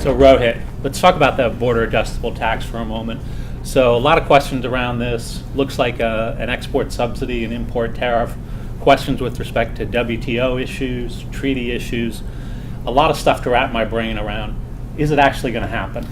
So Rohit, let's talk about the border adjustable tax for a moment. So a lot of questions around this. Looks like an export subsidy, an import tariff, questions with respect to WTO issues, treaty issues, a lot of stuff to wrap my brain around. Is it actually going to happen?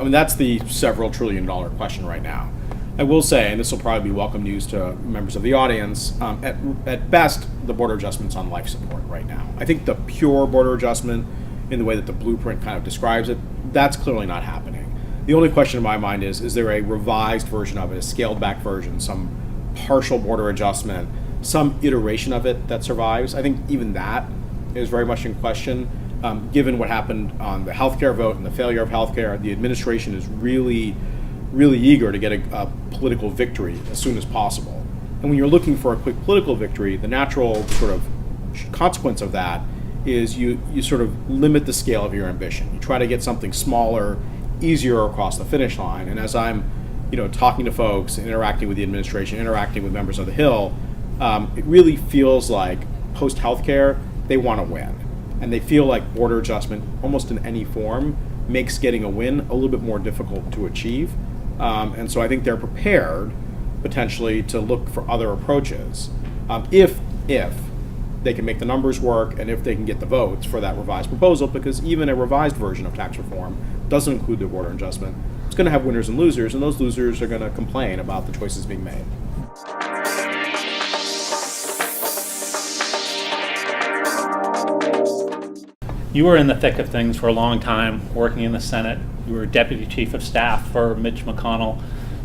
That's the several trillion-dollar question right now. I will say, and this will probably be welcome news to members of the audience, at best, the border adjustment's on life support right now. I think the pure border adjustment, in the way that the blueprint kind of describes it, that's clearly not happening. The only question in my mind is there a revised version of it, a scaled-back version, some partial border adjustment, some iteration of it that survives? I think even that is very much in question. Given what happened on the healthcare vote and the failure of healthcare, the administration is really eager to get a political victory as soon as possible. And when you're looking for a quick political victory, the natural sort of consequence of that is you sort of limit the scale of your ambition. You try to get something smaller, easier across the finish line. And as I'm talking to folks, interacting with the administration, interacting with members of the Hill, it really feels like post-healthcare, they want to win. And they feel like border adjustment, almost in any form, makes getting a win a little bit more difficult to achieve. And so I think they're prepared, potentially, to look for other approaches if they can make the numbers work and if they can get the votes for that revised proposal, because even a revised version of tax reform doesn't include the border adjustment. It's going to have winners and losers, and those losers are going to complain about the choices being made. You were in the thick of things for a long time, working in the Senate. You were Deputy Chief of Staff for Mitch McConnell.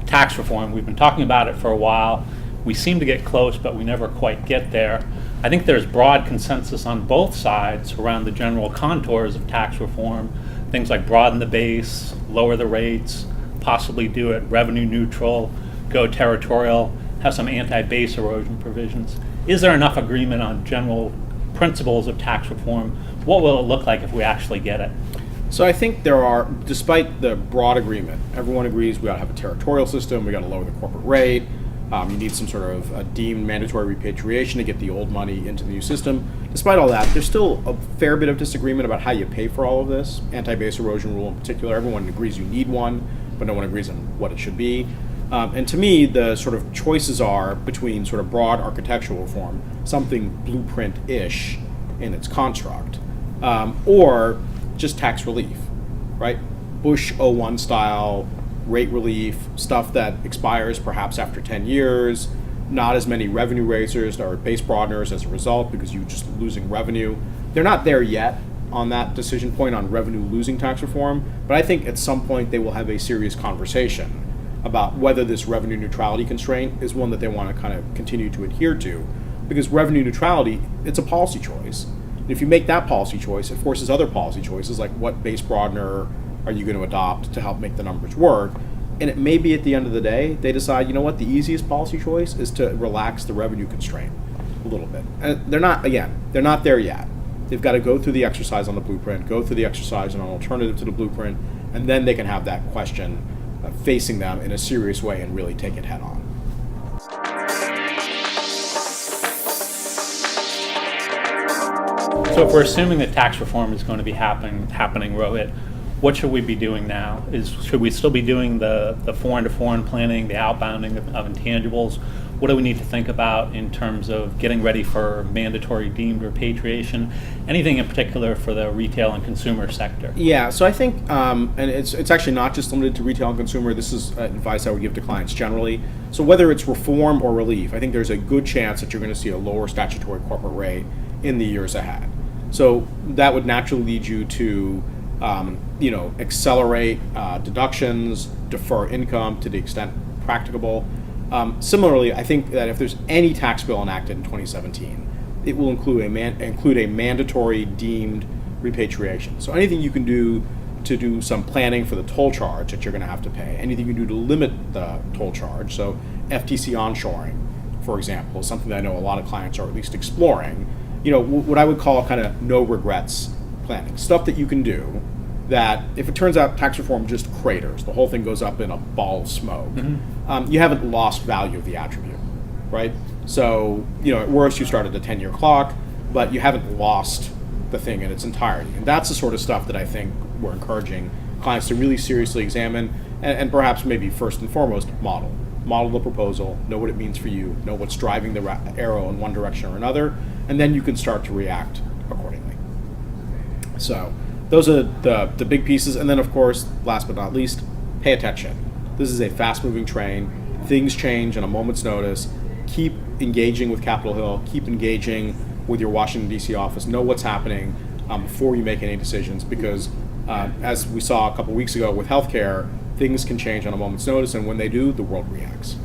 Tax reform, we've been talking about it for a while. We seem to get close, but we never quite get there. I think there's broad consensus on both sides around the general contours of tax reform. Things like broaden the base, lower the rates, possibly do it revenue neutral, go territorial, have some anti-base erosion provisions. Is there enough agreement on general principles of tax reform? What will it look like if we actually get it? So I think there are, despite the broad agreement, everyone agrees we ought to have a territorial system, we got to lower the corporate rate, you need some sort of a deemed mandatory repatriation to get the old money into the new system. Despite all that, there's still a fair bit of disagreement about how you pay for all of this. Anti-base erosion rule in particular, everyone agrees you need one, but no one agrees on what it should be. And to me, the sort of choices are between sort of broad architectural reform, something blueprint-ish in its construct, or just tax relief, right? Bush '01 style rate relief, stuff that expires perhaps after 10 years, not as many revenue raisers or base broadeners as a result because you're just losing revenue. They're not there yet on that decision point on revenue losing tax reform, but I think at some point they will have a serious conversation about whether this revenue neutrality constraint is one that they want to kind of continue to adhere to, because revenue neutrality, it's a policy choice. And if you make that policy choice, it forces other policy choices like what base broadener are you going to adopt to help make the numbers work. And it may be at the end of the day, they decide, you know what, the easiest policy choice is to relax the revenue constraint a little bit. And they're not there yet. They've got to go through the exercise on the blueprint, go through the exercise on an alternative to the blueprint, and then they can have that question facing them in a serious way and really take it head on. So if we're assuming that tax reform is going to be happening, Rohit, what should we be doing now? Should we still be doing the foreign-to-foreign planning, the outbounding of intangibles? What do we need to think about in terms of getting ready for mandatory deemed repatriation? Anything in particular for the retail and consumer sector? Yeah, so I think, and it's actually not just limited to retail and consumer. This is advice I would give to clients generally. So whether it's reform or relief, I think there's a good chance that you're going to see a lower statutory corporate rate in the years ahead. So that would naturally lead you to accelerate deductions, defer income to the extent practicable. Similarly, I think that if there's any tax bill enacted in 2017, it will include a mandatory deemed repatriation. So anything you can do to do some planning for the toll charge that you're going to have to pay, anything you can do to limit the toll charge, so FTC onshoring, for example, is something that I know a lot of clients are at least exploring. What I would call kind of no regrets planning, stuff that you can do that if it turns out tax reform just craters, the whole thing goes up in a ball of smoke, you haven't lost value of the attribute, right? So, at worst you started a 10-year clock, but you haven't lost the thing in its entirety. And that's the sort of stuff that I think we're encouraging clients to really seriously examine and perhaps maybe first and foremost model the proposal, know what it means for you, know what's driving the arrow in one direction or another, and then you can start to react accordingly. So those are the big pieces. And then, of course, last but not least, pay attention. This is a fast-moving train. Things change on a moment's notice. Keep engaging with Capitol Hill. Keep engaging with your Washington, D.C. office. Know what's happening before you make any decisions, because as we saw a couple weeks ago with healthcare, things can change on a moment's notice, and when they do, the world reacts.